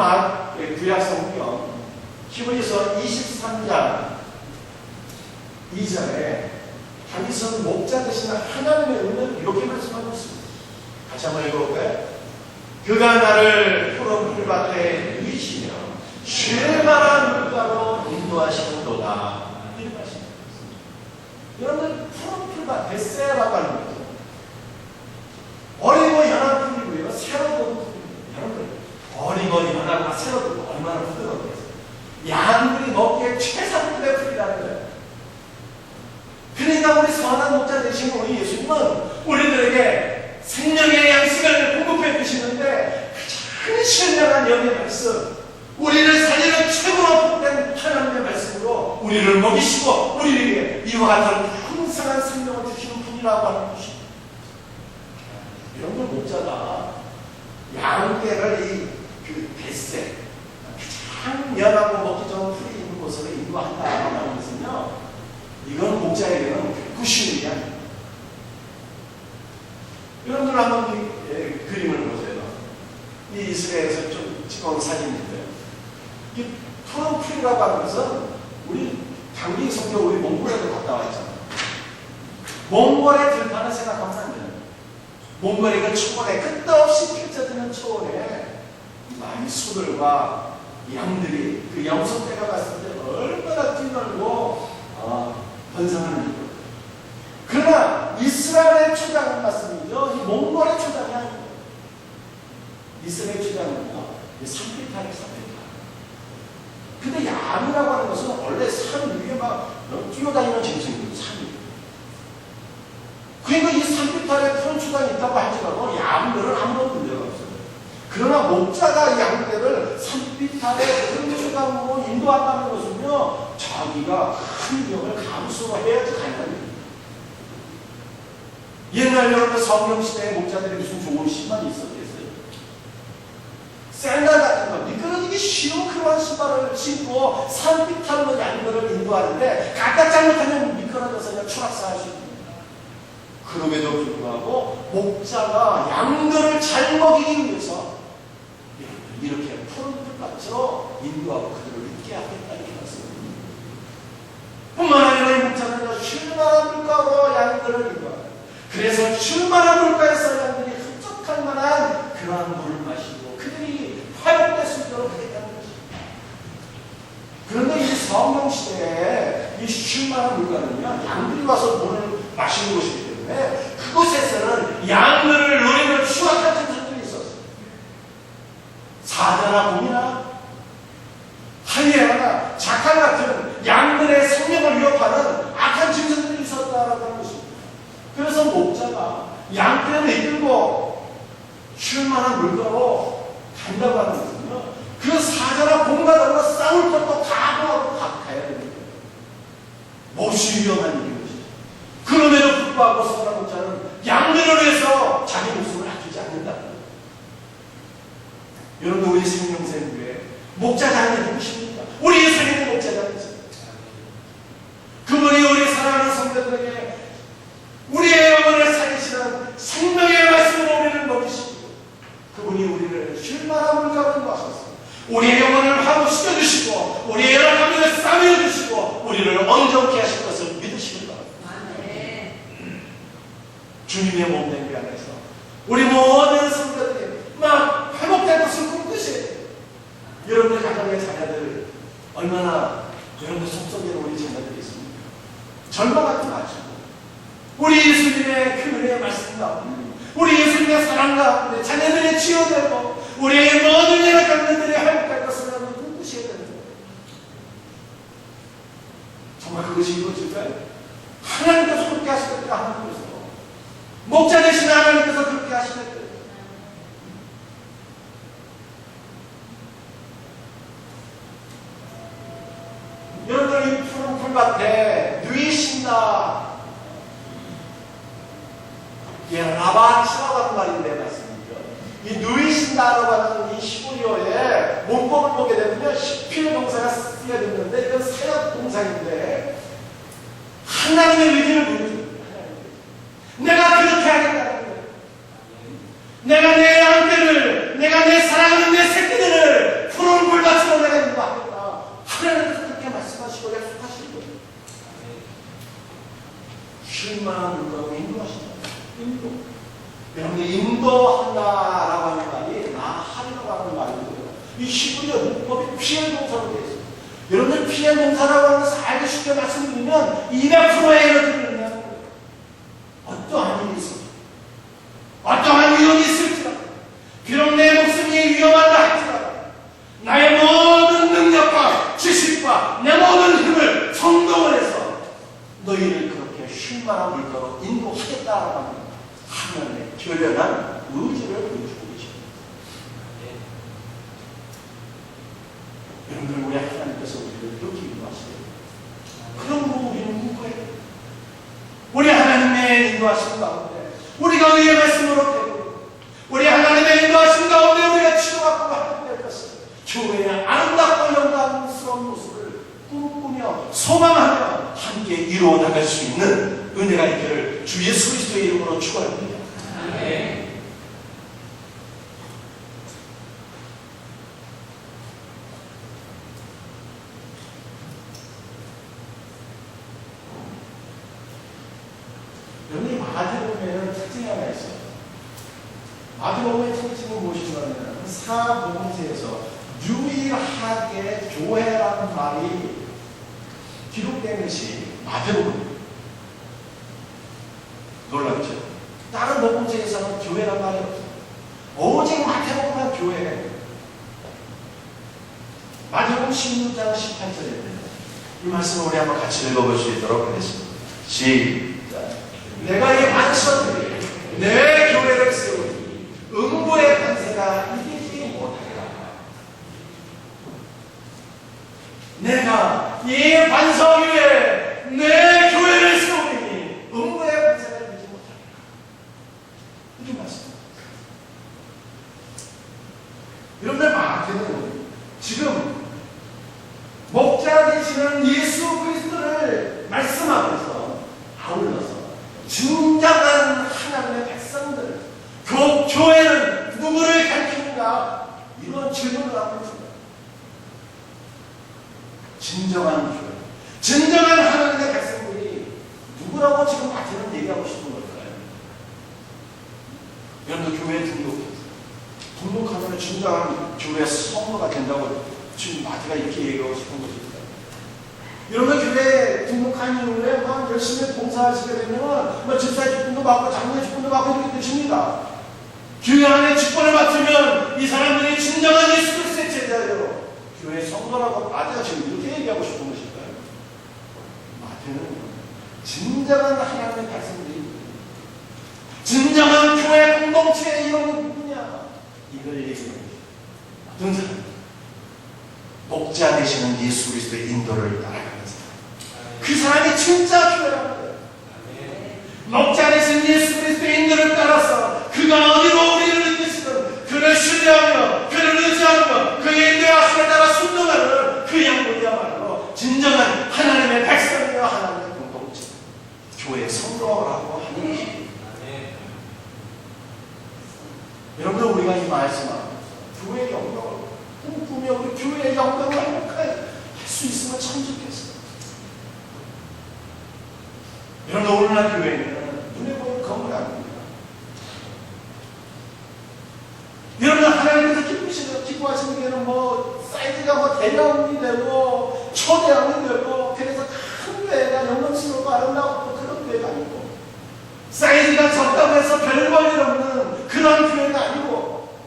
구약성경 히브리서 23장 2절에 다윗은 목자 되신 하나님의 은혜를 이렇게 말씀하고 있습니다. 같이 한번 읽어볼까요? 그가 나를 푸른 풀밭에 누이시며 쉴 만한 물가로 인도하시는도다. 이렇게 말씀하셨습니다. 여러분들 푸른 풀밭 베세라고 하는 거죠. 어리고 연한 풀이고요. 새로 든 풀입니다. 여러분들 어리고 연하고 새로 든 얼마나 부드럽겠어요. 양들이 먹기에 최상급의 풀이라는 거예요. 그러니까 우리 선한 목자 되신 우리 예수님은 우리들에게 생명의 양식을 공급해 주시는데 가장 신령한 영의 말씀, 우리를 살리는 최고로 복된 하나님의 말씀으로 우리를 먹이시고 우리에게 이와 같은 풍성한 생명을 주시는 분이라고 하는 것입니다. 이런 걸 목자가 양떼를 그 뱃새 가장 연하고 먹기 좋은 풀이 있는 곳으로 인도한다고 하는 것은요, 이건 목자에게는 쉬운 일이 아닙니다. 여러분들 한번 이 그림을 보세요. 이 이스라엘에서 좀 찍어온 사진인데요. 이 푸른 풀이라고 하는 것은 우리 장기 성경 우리 몽골에도 갔다 왔잖아요. 몽골의 들판을 생각하면 안 돼요. 몽골의 그 초원에 끝없이 펼쳐지는 초원에 많은 소들과 양들이 그 염소떼가 갔을 때 얼마나 뛰놀고 번성하는 일. 그러나 이스라엘의 초장은 말씀이죠. 이 몽골의 초장이 아니에요. 이스라엘 초장은요, 산비탈이 산비탈. 근데 양이라고 하는 것은 원래 산 위에 막 뛰어다니는 짐승입니다. 산이. 그러니까 이 산비탈에 푸른 초장이 있다고 할지라도 양들은 아무런 문제가 없어요. 그러나 목자가 양들을 산비탈에 푸른 초장으로 인도한다는 것은요, 자기가 큰 병을 감수해야지 가능합니다. 옛날 여러분 성경시대에 목자들이 무슨 좋은 신발이 있었겠어요? 샌들 같은 거, 미끄러지기 쉬운 그러한 신발을 신고 산비탈로 양들을 인도하는데 까딱 잘못하면 미끄러져서 그냥 추락사할 수 있습니다. 그럼에도 불구하고 목자가 양들을 잘 먹이기 위해서 이렇게 푸른 풀밭으로 인도하고 그들을 있게 하겠다 이렇게 말씀합니다. 뿐만 아니라 목자는 쉴만한 물가로 양들을 인도합니다. 그래서 쉴만한 물가에서 양들이 흡족할 만한 그러한 물을 마시고 그들이 회복될 수 있도록 하겠다는 것입니다. 그런데 이 성경시대에 이 쉴만한 물가는요, 양들이 와서 물을 마시는 곳이기 때문에 그곳에서는 양들을 노리는 추악한 짐승들이 있었어요. 사자나 곰이나 하이에나나 자칼 같은 양들의 생명을 위협하는 악한 짐승들이 있었다라고 하는 것입니다. 그래서 목자가 양떼를 이끌고 쉴 만한 물가로 간다고 하는 것은요, 그 사자나 공가들과 싸울 것도 각오하고 가야 됩니다. 몹시 위험한 일이죠. 그럼에도 불구하고 선한 목자는 양들을 위해서 자기 목숨을 아끼지 않는다. 여러분, 우리 생명샘교회 목자장이 누구십니까? 우리 예수님의 목자장이십니다. 그분이 우리 사랑하는 성도들에게 우리의 영혼을 살리시는 생명의 말씀으로 우리를 먹이시고, 그분이 우리를 쉴만한 물가로 인도하셔서 우리의 영혼을 화목시켜주시고 우리의 여러 감정을 싸매어주시고 우리를 온전케 하실 것을 믿으시기 바랍니다. 주님의 몸된 그 안에서 우리 모든 성도들이 막 회복된 것을 꿈꾸셔야 돼요. 여러분의 가정의 자녀들 얼마나 여러분의 속속에 우리 자녀들이 있습니까? 절망하지 마시고 우리 예수님의 그 은혜의 말씀 가운데, 우리 예수님의 사랑 가운데 자녀들이 치유되고 우리의 모든 여러 감정들이 회복될 것을 여러분 꿈꾸셔야 되는 거예요. 정말 그것이 이루어질까요? 하나님께서 그렇게 하시겠다. 하나님께서 목자 되신 하나님께서 그렇게 하시겠다. 여러분들 이 푸른 풀밭에 누이신다. 이게 라바치라고 하는 말인데 말씀이죠. 이 누이신다라고 하는 이 히브리어의 문법을 보게 되면 시필 동사가 쓰여야 되는데 이건 사역 동사인데 하나님의 의지를 보여줍니다. 내가 그렇게 하겠다는 거예요. 내가 내 양떼를, 내가 내 사랑하는 내 새끼들을 푸른 풀밭으로 내가 인도하겠다. 하나님께서 그렇게 말씀하시고 약속하시는 거예요. 쉴만한 물건을 인도하신다. 인도. 여러분, 인도한다라고 하는 말이 나하려고 하는 말이고요. 이 히브리어 문법이 피해 동사로 되어 있습니다. 여러분들 피해 동사라고 하는 것을 알기 쉽게 말씀드리면 200%의 에너지를 의미하는 거예요. 어떠한 일이 있습니다. 어떠한 위험이 있을지라도, 비록 내 목숨이 위험하다 할지라도 나의 모든 능력과 지식과 내 모든 힘을 성동을 해서 너희를 그렇게 쉴만한 물가로 인도하겠다라고 합니다. 하나님의 결연한 의지를 보여주고 계십니다. 여러분들, 우리 하나님께서 우리를 이렇게 인도하시대요. 그럼 뭐 우리는 누구예요? 우리 하나님의 인도하심 가운데 우리가 의의 말씀으로 되고 우리 하나님의 인도하심 가운데 우리가 치료받고 하게 될 것을 교회의 아름답고 영광스러운 모습을 꿈꾸며 소망하며 함께 이루어 나갈 수 있는 은혜가 있기를 주 예수 그리스도의 이름으로 축원합니다. 아멘. 여기 마태복음에는 특징이 하나 있어요. 마태복음의 특징은 무엇이냐면 사복음서에서 유일하게 교회라는 말이 기록된 것이 마태복음입니다. 놀랍죠? 다른 복음서에서는 교회란 말이 없어요. 오직 마태복음만 교회예요. 마태복음 16장 18절에 이 말씀을 우리 한번 같이 읽어볼 수 있도록 하겠습니다. 시작. 내가 이 만천들이 내 교회를 세우니 음부의 권세가 이기지 못하리라. 내가 이 반석 위에 내 교회를 세우니 음부의 권세가 이기지 못하리라. 이렇게 말씀합니다. 여러분들, 마태는 지금 목자 되시는 예수 그리스도를 말씀하면서 아울러서 진정한 하나님의 백성들, 교회는 누구를 가리키는가? 이런 질문을 하고 있습니다. 진정한 교회, 진정한 하나님의 백성들이 누구라고 지금 마태는 얘기하고 싶은 걸까요? 여러분들 교회에 등록하면 진정한 교회 성도가 된다고 지금 마태가 이렇게 얘기하고 싶은 것입니다. 여러분, 교회에 등록한 이후에 막 열심히 봉사하시게 되면 집사의 직분도 받고 장로의 직분도 받고 이렇게 되십니다. 교회 안에 직분을 맡으면 이 사람들이 진정한 예수 그리스도의 제자예요. 교회 성도라고 마태가 지금 이렇게 얘기하고 싶은 것일까요? 앞에는 진정한 하나님의 백성들이 진정한 교회 공동체의 이름이 누구냐? 이걸 얘기해요. 어떤 사람? 목자 되시는 예수 그리스도의 인도를 따라가는 사람. 그 사람이 진짜 교회라는 거예요. 목자 되신 예수 그리스도의 인도를 따라서 그가 어디로 우리를 이끄시든 그를 신뢰하며 그를 의지하며 그의 인도의 하심에 따라 순종하는 그 양분이야말로 진정한 하나님의 백성이며 하나님의 공동체, 교회의 성도라고 하는 것입니다. 여러분들, 우리가 이 말씀하고 교회의 영광을 꿈꾸며 우리 교회의 영광을 행복하게 할 수 있으면 참 좋겠어요. 여러분, 오늘날 교회는 눈에 보이는 건물 아닙니다. 여러분, 하나님께서 기뻐하시는 교회는 사이즈가 대형이 되고 초대형이 되고 그래서 큰 교회가 영광스럽고 아름다웠고 그런 교회가 아니고, 사이즈가 적다고 해서 별 볼일 없는 그런 교회가 아니고,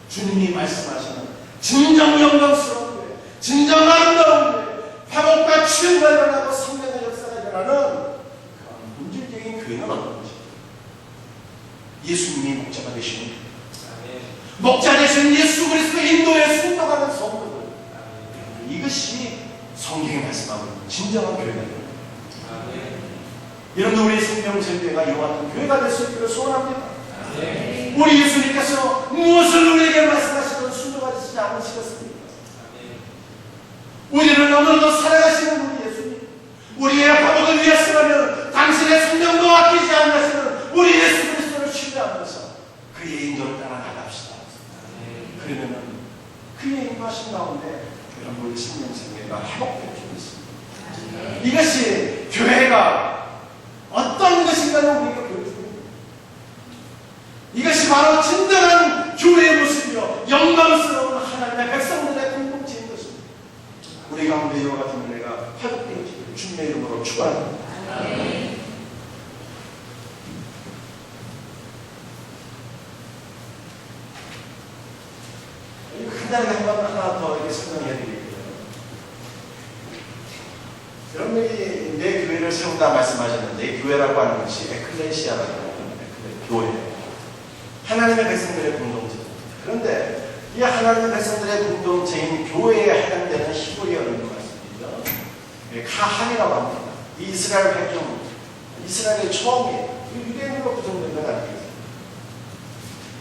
주님이 말씀하시는 진정 영광스러운 교회, 진정 아름다운 교회, 회복과 치유가 일어나고 성령의 역사가 일어나는 그런 본질적인 교회는 어떤 것입니까? 예수님이 목자가 되시는 교회, 목자 되신 예수 그리스도의 인도에 순종하는 성도들, 이것이 성경이 말씀하고 있는 진정한 교회가 됩니다. 여러분들, 우리 생명체교회가 이와 같은 교회가 될 수 있기를 소원합니다. 우리 예수님께서 무엇을 우리에게 말씀하시든 순종하시지 않으시겠습니까? 우리를 오늘도 살아가시는 우리 예수님, 우리의 회복을 위해서라면 당신의 생명도 아끼지 않으시는 우리 예수 그리스도를 신뢰하면서 그의 인도를 따라 나갑시다. 그러면은 그의 인도하신 가운데 여러분, 우리 생명체교회가 회복될 줄 믿습니다. 이것이 교회가 어떤 것인가를 우리에게 보여줍니다. 이것이 바로 진정한 교회의 모습이요, 영광스러운 하나님의 백성들의 공동체인 것입니다. 우리 가운데 이와 같은 은혜가 회복되어지기를 주님의 이름으로 축원합니다. 간단하게 한번 하나 더 이렇게 설명해 드릴게요. 여러분이 내 교회를 세운다 말씀하셨는데, 교회라고 하는 것이 에클레시아라고 하는 교회, 하나님의 백성들의 공동체. 그런데 이 하나님의 백성들의 공동체인 교회에 해당되는 히브리어는 말씀이죠. 카한이라고 합니다. 이스라엘 백성, 이스라엘의 처음이에요. 유대인으로 구성된 건 아니겠어요.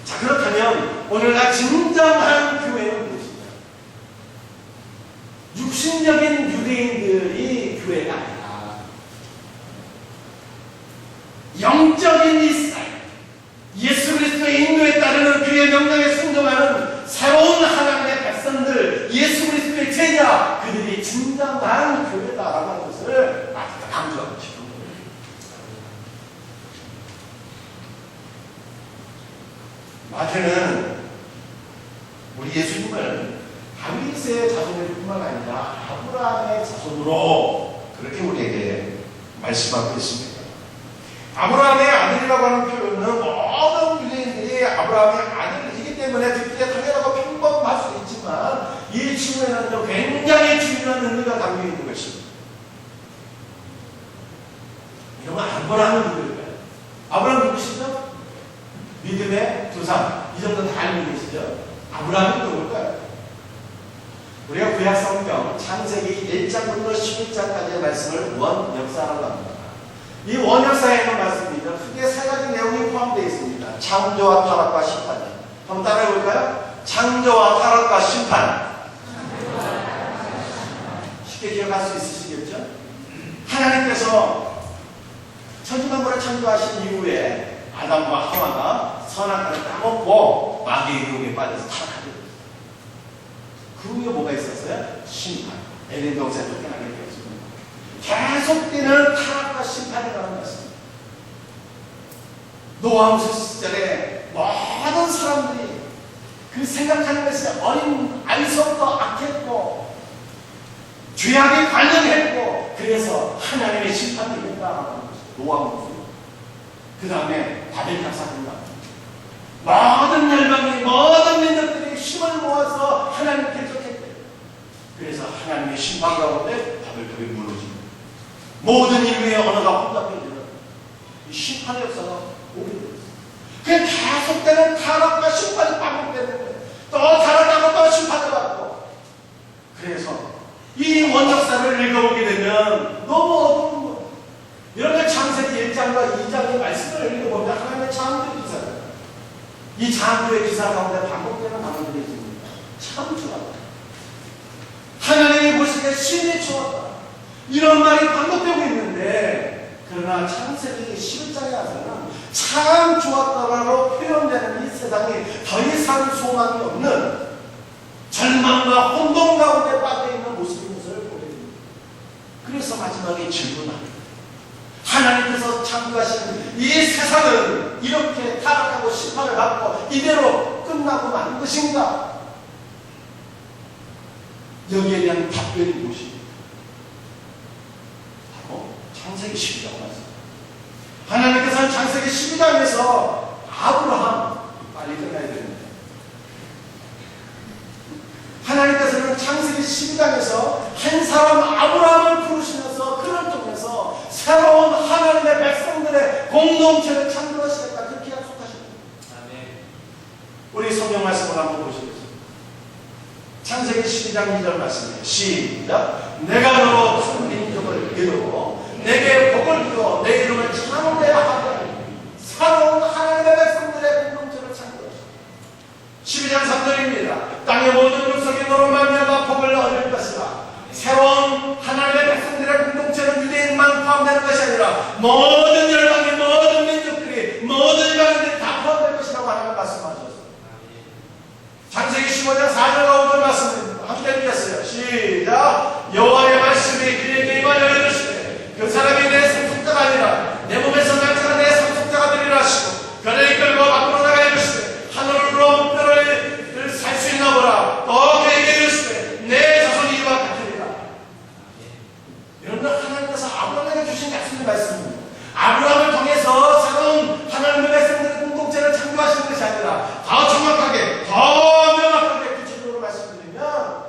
자, 그렇다면 오늘날 진정한 교회는 무엇이냐? 육신적인 유대인들이 교회가 아니라 영적인 이스라엘, 예수 그리스도의 인도에 따르는 그의 명령에 순종하는 새로운 하나님의 백성들, 예수 그리스도의 제자, 그들이 진정한 교회다라고 하는 것을 강조하고 싶은 거예요. 마태는 우리 예수님을 다윗의 자손일 뿐만 아니라 아브라함의 자손으로 그렇게 우리에게 말씀하고 있습니다. 아브라함의 아들이라고 하는 표현은 모든 유대인들이 아브라함의 아들이기 때문에 듣기에 당연하고 평범할 수 있지만, 이 친구에는 굉장히 중요한 의미가 담겨 있는 것입니다. 이런 아브라함은 누구일까요? 아브라함 누구시죠? 믿음의 조상, 이 정도 다 알고 계시죠? 아브라함이 누굴까요? 우리가 구약 성경 창세기 1장부터 11장까지의 말씀을 원역사라고 합니다. 이 원역사에 있는 말씀입니다. 크게 세 가지 내용이 포함되어 있습니다. 창조와 타락과 심판이요. 한번 따라해 볼까요? 창조와 타락과 심판. 쉽게 기억할 수 있으시겠죠? 하나님께서 천지만물을 창조하신 이후에 아담과 하와가 선악과를 따먹고 마귀의 유혹에 빠져서 타락하게 됩니다. 그 후에 뭐가 있었어요? 심판. 에덴 동산에 쫓겨나게 되었습니다. 계속되는 타락과 심판이 나오는 것입니다. 노아우스 시절에 모든 사람들이 그 생각하는 것이 어린 아이서부터 악했고 죄악에 관여했고, 그래서 하나님의 심판이 된다라는 것입니다. 노아우스. 그 다음에 바벨탑 사건이 나옵니다. 모든 열방이, 모든 민족들이 힘을 모아서 하나님께 쫓겼대요. 그래서 하나님의 심판 가운데 바벨탑이 무너집니다. 모든 인류의 언어가 혼잡해지는 이 심판의 역사가 오게 되었어요. 그냥 계속되는 타락과 심판이 반복되는 거예요. 또 타락하고 또 심판을 받고. 그래서 이 원역사를 읽어보게 되면 너무 어두운 거예요. 여러분 창세기 1장과 2장의 말씀을 읽어보면 하나님의 창조의 기사예요. 이 창조의 기사 가운데 반복되는 단어들이 있습니다. 참 좋았다. 하나님이 보시기에 신이 좋았다. 이런 말이 반복되고 있는데, 그러나 창세기 11장에 와서는 참 좋았다라고 표현되는 이 세상이 더 이상 소망이 없는 절망과 혼돈 가운데 빠져있는 모습인 것을 보게 됩니다. 그래서 마지막에 질문합니다. 하나님께서 창조하신 이 세상은 이렇게 타락하고 심판을 받고 이대로 끝나고 마는 것인가? 여기에 대한 답변이 무엇입니까? 바로 창세기 12장 말씀. 하나님께서는 창세기 12장에서 아브라함, 빨리 끝나야 되는데, 하나님께서는 창세기 12장에서 한 사람 아브라함을 부르시면서 그를 통해서 새로운 하나님의 백성들의 공동체를 창조하시겠다, 그렇게 약속하십니다. 우리 성경 말씀을 한번 보시겠습니다. 창세기 12장 2절 말씀이에요. 시작. 내가 너로 큰 민족을 이루고 내게 복을 주어 내 이름을 창대하게 새로운 하나님의 백성들의 공동체를 창조하십니다. 12장 3절입니다. 땅의 모든 족속이 너로 말미암아 복을 얻을 것이라. 새로운 하나님의 백성들의 공동체는 유대인만 포함되는 것이 아니라 모든 열방의 모든 민족들이, 모든 열방들이 다 포함될 것이라고 하나님 말씀하셨습니다. 창세기 15장 4절과 5절 말씀입니다. 함께 읽겠어요. 시작. 여호와의 말씀이 그에게 임하여 이르시되 그 사람이 내 상속자가 아니라 내 몸에서 날짜가 내 상속자가 되리라 하시고 그를 이끌고 밖으로 나가 이르시되 하늘로 목표를 살 수 있나 보라. 또 그에게 이르시되 내 자손이 이와 같으리라. 여러분들, 하나님께서 아브라함에게 주신 약속의 말씀입니다. 아브라함을 통해서 새로운 하나님의 백성들의 공동체를 창조하시는 것이 아니라 더 정확하게, 더 명확하게 구체적으로 말씀드리면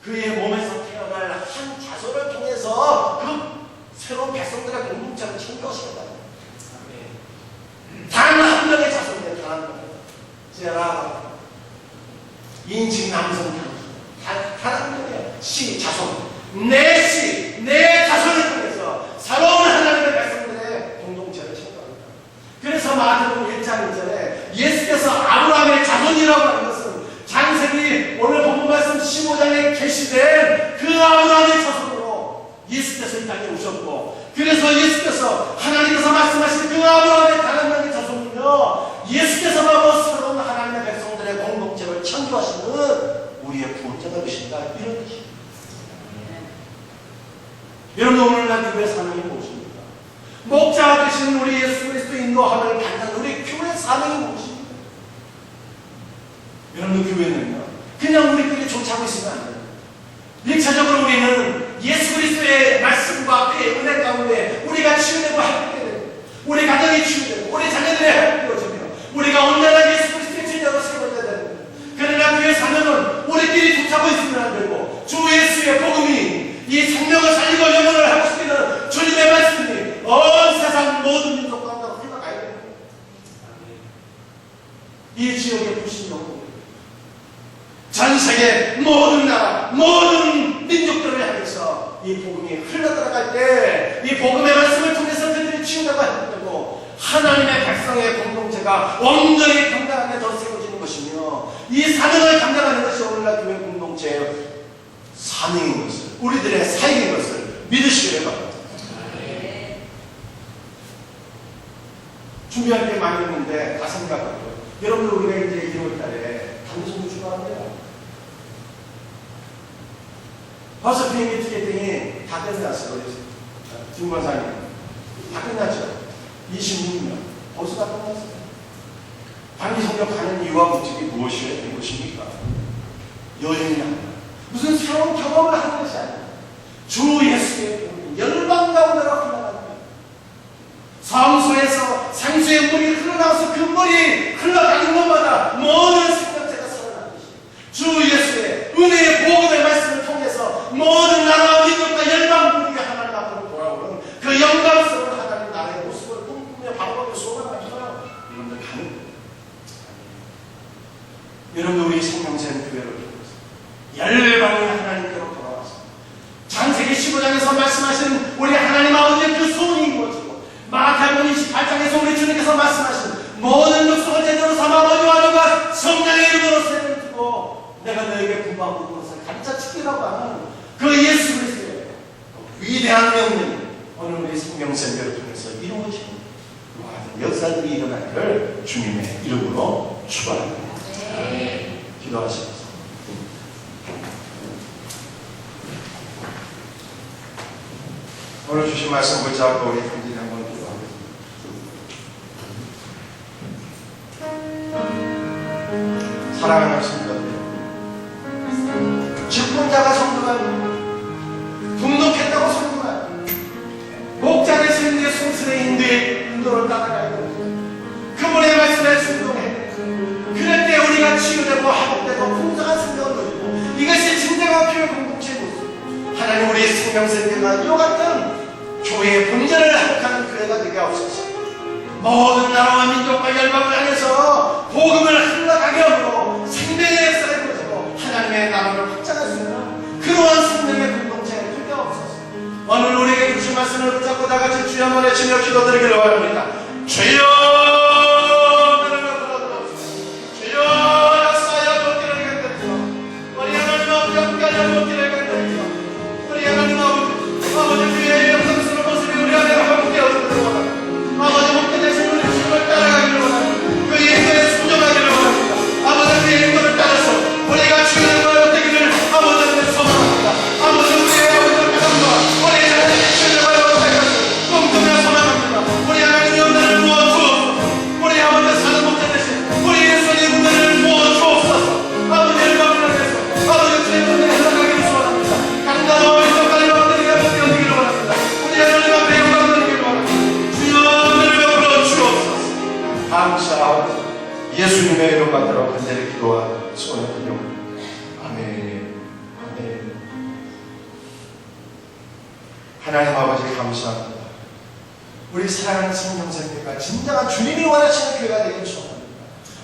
그의 몸에서 태어날 한 자손을 통해서 그 새로운 백성들의 공동체를 창조하시겠다. 단 한 명의 자손인데, 단 한 명. 제라 인식 남성 단 한 명의 씨 자손, 내 씨, 내 자손을 통해서 새로운 하나님의 백성들의 공동체를 창조합니다. 그래서 마태복음 1장 1절에 예수께서 아브라함의 자손이라고 하는 것은 창세기 오늘 본문 말씀 15장에 계시된 그 아브라함의 자손으로 예수께서 이 땅에 오셨고, 그래서 예수께서 하나님께서 말씀하신 그 아브라함의 다른 명의 자손이며 예수께서 바로 새로운 하나님의 백성들의 공동체를 창조하시는 우리의 구원자가 되신다, 이런 뜻입니다. 여러분, 오늘날 교회 사명이 무엇입니까? 목자 되신 우리 예수 그리스도 인도함을 받는 우리 교회 사명이 무엇입니까? 여러분, 교회는요, 그냥 우리끼리 존재하고 있으면 안 돼요. 일차적으로 우리는 예수 그리스도의 말씀과 그의 은혜 가운데 우리가 치유되고 회복되게 되고, 우리 가정이 치유되고, 우리 자녀들의 회복되어지며, 우리가 언제나 예수 그리스도의 제자로 세워져야 됩니다. 그러나 교회 사명은 우리끼리 존재하고 있으면 안 되고, 주 예수의 복음이 이 생명을 살리고 영혼을 회복시키는 주님의 말씀이 온 세상 모든 민족 가운데로 흘러가야 됩니다. 이 지역의 부신 영혼, 전 세계 모든 나라, 모든 민족들을 향해서 이 복음이 흘러들어갈 때 이 복음의 말씀을 통해서 그들이 치유되고 회복되고 하나님의 백성의 공동체가 온전히 건강하게 더 세워지는 것이며, 이 사명을 감당하는 것이 오늘날 교회 공동체의 사명인 것을, 우리들의 사역인 것을 믿으시길 바랍니다. 준비할 게 많이 있는데 다 생각하고요. 여러분들, 우리가 이제 1월달에 단기선교 출발합니다. 벌써 비행기 티켓팅이 다 끝났어요. 우리 김권사님 다 끝났죠. 26년 벌써 다 끝났어요. 단기선교 가는 이유와 목적이 무엇이어야 되는 것입니까? 여행이 아니라 무슨 새로운 경험을 하는 것이 아니라 주 예수의 복음이 열방 가운데로 흘러가는 거예요. 성소에서 생수의 물이 흘러나와서 그 물이 흘러가는 곳마다 모든 생명체가 살아나는 것이, 주 예수의 은혜의 복음의 말씀을 통해서 모든 나라와 민족과 열방 분위기가 하나님 앞으로 돌아오는 통해서 말씀하신 우리 하나님 아버지의 그 소원이 이루어지고 마태복음 28장에서 우리 주님께서 말씀하신 모든 족속을 제대로 삼아 아버지와 아들과 성령의 이름으로 세를 두고 내가 너에게 분부하고 그것을 가르쳐 주기라고 하는 그 예수 그리스도의 위대한 명령이 오늘 우리 생명샘교를 통해서 이루어지고 많은 역사들이 일어나기를 주님의 이름으로 축원합니다. 기도하시겠습니다. 오늘 주신 말씀 붙잡고 우리 간절히 한번 기도하겠습니다. 사랑하는 성도들, 직분자가 성도가 분노했다고 성도가 목자 되신 예수님의 인도를 따라가야 됩니다. 그분의 말씀에 순종해 그럴 때 우리가 치유되고 회복되고 풍성한 생명을 누리고 이것이 진정한 교회 공동체의 모습, 하나님 우리의 생명샘교가 이와 같은 교회의 본질을 회복하는 교회가 되게 하옵소서. 모든 나라와 민족과 열방을 향해서 복음을 흘러가게 하므로 생명의 역사를 이루어지고 하나님의 나라를 확장할 수 있는 그러한 생명의 공동체가 되게 하옵소서. 오늘 우리에게 주신 말씀을 붙잡고 다같이 주여 한번 외치며 기도드리기를 원합니다. 주여 주여 역사하여 돕기를 간절히서 우리 하나님 아버지 함께하여 돕기를 간절히서 우리 하나님 아버지 주의 영광스러운 모습이 우리 안에 회복되어지기를 원합니다. 아버지 목표 되신 우리 주님을 따라가기를 원합니다. 그 인도에 순종하기를 원합니다. 아버지 그 인도를 따라서 우리가 주의 나라가 되기를 아버지를 소망합니다. 아버지 우리의 아버지를 가정과 우리 하나님의 주의 나라가 되기를 꿈꾸며 소망합니다. 우리 하나님의 은혜를 부어주옵소서. 우리 아버지 사는 목표 되신 우리 예수의 은혜를 부어주옵소서. 아버지를 감사해서 아버지 주의 은혜에 흘러가기를 소원합니다. 강단하고 인도까지 왕들에게 복되어지기를 원합니다. 우리 하나님 앞에 영광 드리기를 원합니다. 주여 은혜를 베풀어 주옵소서. 감사하옵소서. 예수님의 이름 받들어 간절히 기도와 소원합니다. 아멘. 아멘. 하나님 아버지 감사합니다. 우리 사랑하는 생명샘교가 진정한 주님이 원하시는 교회가 되길 소원합니다.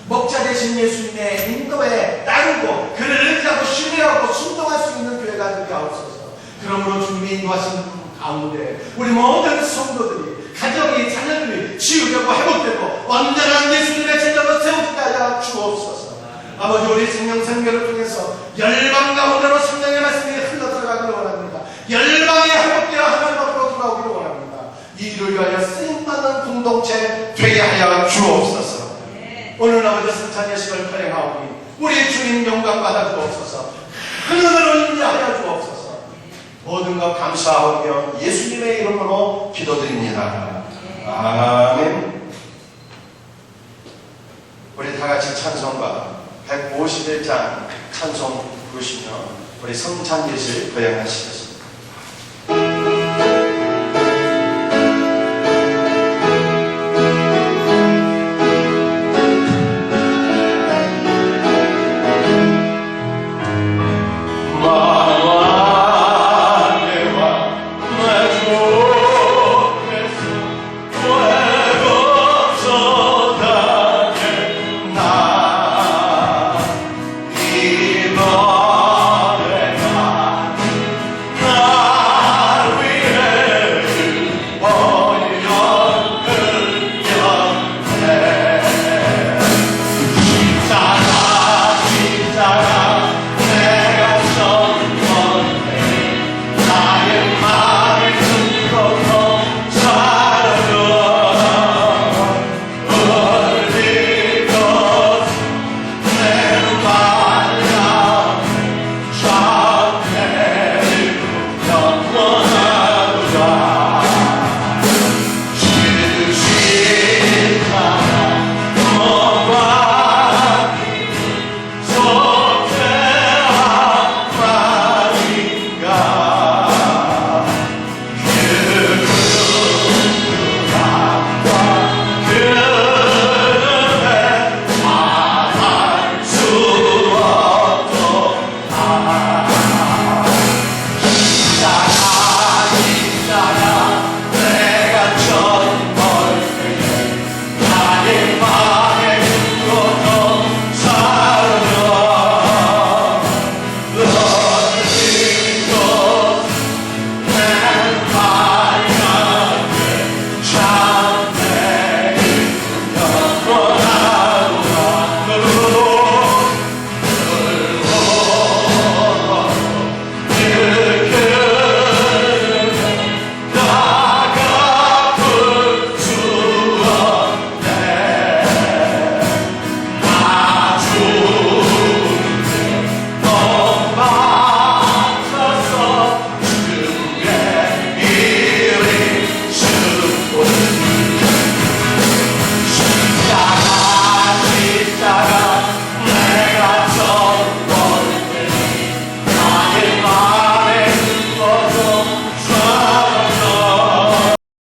목자 되신 예수님의 인도에 따르고 그를 의지하고 신뢰하고 순종할 수 있는 교회가 되게 하옵소서. 그러므로 주님이 인도하시는 가운데 우리 모든 성도들이 가정이 자녀들이 치유되고 회복되고 완전한 예수님의 제자로 세우게 하여 주옵소서. 아버지 우리 생명샘교를 통해서 열방 가운데로 성령의 말씀이 흘러들어가기를 원합니다. 열방이 회복되어 하나님 앞으로 돌아오기를 원합니다. 이 일을 위하여 쓰임받는 공동체 되게 하여 주옵소서. 오늘 아버지 승찬 예식을 발행하오니 우리 주님 영광 받아 주옵소서. 하늘으로 인도하여 주옵소서. 모든 것 감사하며 예수님의 이름으로 기도드립니다. 아멘. 우리 다같이 찬송가 151장 찬송 부르시며 우리 성찬 예식 거행하시겠습니다.